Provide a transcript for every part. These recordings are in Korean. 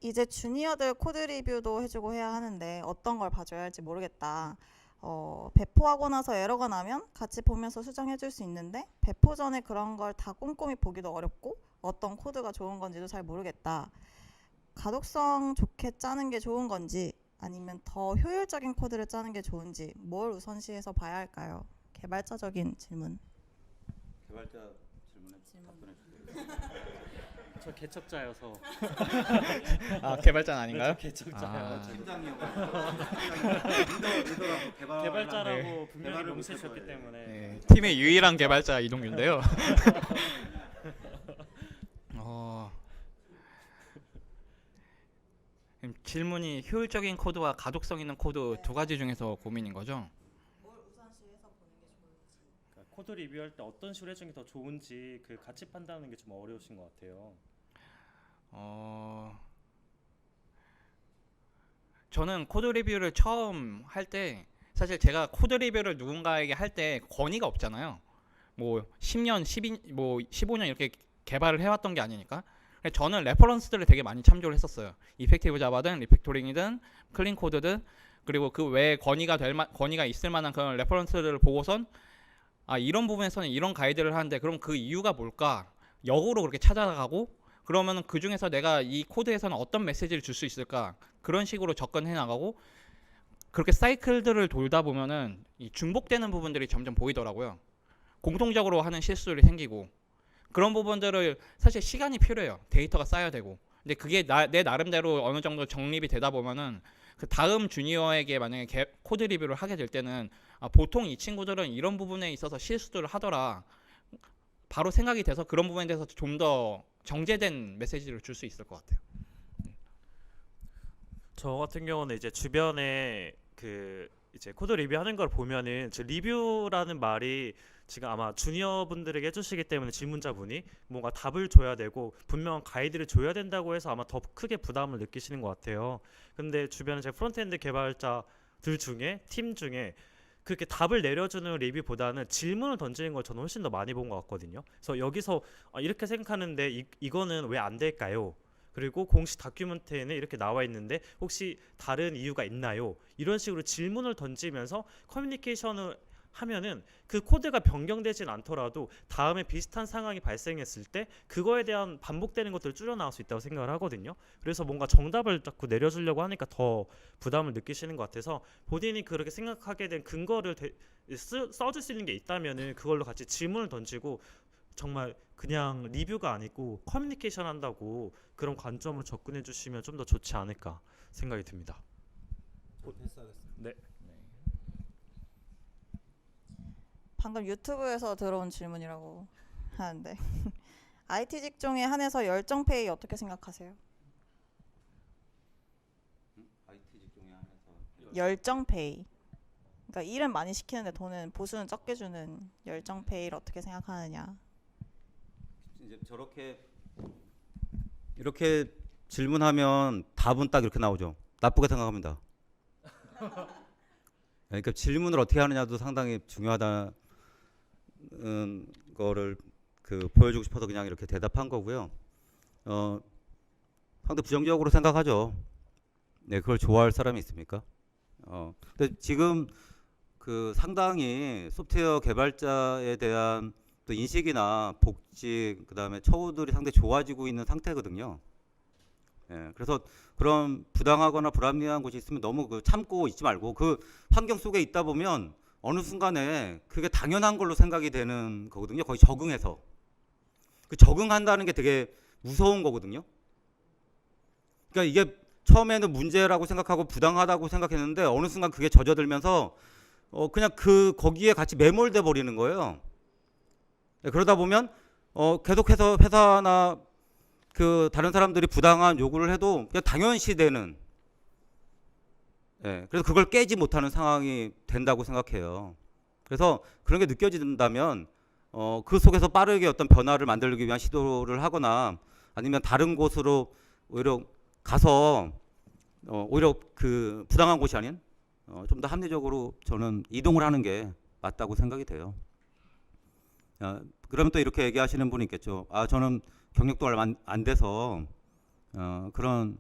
이제 주니어들 코드 리뷰도 해주고 해야 하는데 어떤 걸 봐줘야 할지 모르겠다. 배포하고 나서 에러가 나면 같이 보면서 수정해줄 수 있는데 배포 전에 그런 걸 다 꼼꼼히 보기도 어렵고 어떤 코드가 좋은 건지도 잘 모르겠다. 가독성 좋게 짜는 게 좋은 건지 아니면 더 효율적인 코드를 짜는 게 좋은지 뭘 우선시해서 봐야 할까요? 개발자적인 질문. 개발자 질문에 답변해 주세요. 저 개척자여서. 아, 개발자는 아닌가요? 네, 저 개척자예요. 아, 팀장이어가지고 리더라고 개발자라고 네. 분명히 개발을 명시해주셨기 못해서, 때문에. 네, 팀의 유일한 개발자 이동규인데요. 질문이 효율적인 코드와 가독성 있는 코드 두 가지 중에서 고민인 거죠? 뭘 우선시해서 보는 게 좋을지. 그러니까 코드 리뷰할 때 어떤 식으로 해주는 게 더 좋은지 그 가치 판단하는 게 좀 어려우신 것 같아요. 저는 코드 리뷰를 처음 할 때 사실 제가 코드 리뷰를 누군가에게 할 때 권위가 없잖아요. 뭐 10년, 15년 이렇게 개발을 해왔던 게 아니니까. 그래서 저는 레퍼런스들을 되게 많이 참조를 했었어요. 이펙티브 자바든 리팩토링이든 클린 코드든 그리고 그 외에 권위가 있을 만한 그런 레퍼런스들을 보고선 이런 부분에서는 이런 가이드를 하는데 그럼 그 이유가 뭘까? 역으로 그렇게 찾아가고 그러면 그 중에서 내가 이 코드에서는 어떤 메시지를 줄 수 있을까? 그런 식으로 접근해 나가고 그렇게 사이클들을 돌다 보면은 이 중복되는 부분들이 점점 보이더라고요. 공통적으로 하는 실수들이 생기고 그런 부분들을 사실 시간이 필요해요. 데이터가 쌓여야 되고. 근데 그게 내 나름대로 어느 정도 정립이 되다 보면은 그 다음 주니어에게 만약에 코드 리뷰를 하게 될 때는 보통 이 친구들은 이런 부분에 있어서 실수들을 하더라. 바로 생각이 돼서 그런 부분에 대해서 좀 더 정제된 메시지를 줄 수 있을 것 같아요. 저 같은 경우는 이제 주변에 그 이제 코드 리뷰하는 걸 보면은 저 리뷰라는 말이 지금 아마 주니어 분들에게 해주시기 때문에 질문자분이 뭔가 답을 줘야 되고 분명한 가이드를 줘야 된다고 해서 아마 더 크게 부담을 느끼시는 것 같아요. 근데 주변에 제 프론트엔드 개발자들 중에 팀 중에 그렇게 답을 내려주는 리뷰보다는 질문을 던지는 걸 저는 훨씬 더 많이 본 것 같거든요. 그래서 여기서 이렇게 생각하는데 이거는 왜 안 될까요? 그리고 공식 다큐멘트에는 이렇게 나와 있는데 혹시 다른 이유가 있나요? 이런 식으로 질문을 던지면서 커뮤니케이션을 하면은 그 코드가 변경되진 않더라도 다음에 비슷한 상황이 발생했을 때 그거에 대한 반복되는 것들을 줄여나갈 수 있다고 생각을 하거든요. 그래서 뭔가 정답을 자꾸 내려주려고 하니까 더 부담을 느끼시는 것 같아서 본인이 그렇게 생각하게 된 근거를 써줄 수 있는 게 있다면은 그걸로 같이 질문을 던지고 정말 그냥 리뷰가 아니고 커뮤니케이션 한다고 그런 관점으로 접근해 주시면 좀 더 좋지 않을까 생각이 듭니다. 패스하겠습니다. 네. 방금 유튜브에서 들어온 질문이라고 하는데 IT 직종에 한해서 열정페이 어떻게 생각하세요? IT 직종에 한해서 열정페이. 그러니까 일은 많이 시키는데 돈은 보수는 적게 주는 열정페이를 어떻게 생각하느냐. 이제 이렇게 질문하면 답은 딱 이렇게 나오죠. 나쁘게 생각합니다. 그러니까 질문을 어떻게 하느냐도 상당히 중요하다는 거를 보여주고 싶어서 그냥 이렇게 대답한 거고요. 상당히 부정적으로 생각하죠. 네, 그걸 좋아할 사람이 있습니까? 근데 지금 상당히 소프트웨어 개발자에 대한 또 인식이나 복지, 그다음에 처우들이 상당히 좋아지고 있는 상태거든요. 예, 그래서 그런 부당하거나 불합리한 곳이 있으면 너무 참고 있지 말고 그 환경 속에 있다 보면 어느 순간에 그게 당연한 걸로 생각이 되는 거거든요. 거의 적응해서. 그 적응한다는 게 되게 무서운 거거든요. 그러니까 이게 처음에는 문제라고 생각하고 부당하다고 생각했는데 어느 순간 그게 젖어들면서 그냥 거기에 같이 매몰돼 버리는 거예요. 예, 그러다 보면 계속해서 회사나 다른 사람들이 부당한 요구를 해도 그냥 당연시 되는, 예, 그래서 그걸 깨지 못하는 상황이 된다고 생각해요. 그래서 그런 게 느껴진다면 그 속에서 빠르게 어떤 변화를 만들기 위한 시도를 하거나 아니면 다른 곳으로 오히려 가서 오히려 부당한 곳이 아닌 좀 더 합리적으로 저는 이동을 하는 게 맞다고 생각이 돼요. 그러면 또 이렇게 얘기하시는 분이 있겠죠. 저는 경력도 얼마 안 돼서 그런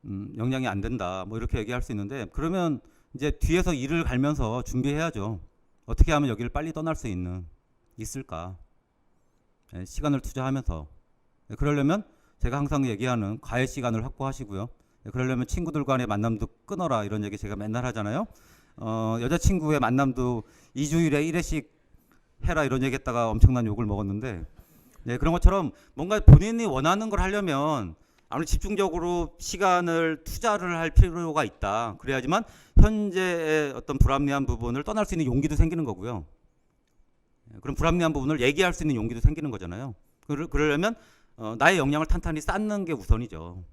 역량이 안 된다. 뭐 이렇게 얘기할 수 있는데 그러면 이제 뒤에서 일을 갈면서 준비해야죠. 어떻게 하면 여기를 빨리 떠날 수 있을까? 예, 시간을 투자하면서. 예, 그러려면 제가 항상 얘기하는 과외 시간을 확보하시고요. 예, 그러려면 친구들 간의 만남도 끊어라 이런 얘기 제가 맨날 하잖아요. 여자친구의 만남도 2주일에 1회씩 해라 이런 얘기 했다가 엄청난 욕을 먹었는데 네, 그런 것처럼 뭔가 본인이 원하는 걸 하려면 아무래도 집중적으로 시간을 투자를 할 필요가 있다. 그래야지만 현재의 어떤 불합리한 부분을 떠날 수 있는 용기도 생기는 거고요. 그럼 불합리한 부분을 얘기할 수 있는 용기도 생기는 거잖아요. 그러려면 나의 역량을 탄탄히 쌓는 게 우선이죠.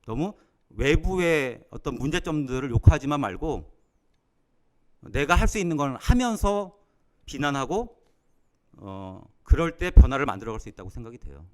너무 외부의 어떤 문제점들을 욕하지만 말고 내가 할 수 있는 건 하면서 비난하고 그럴 때 변화를 만들어갈 수 있다고 생각이 돼요.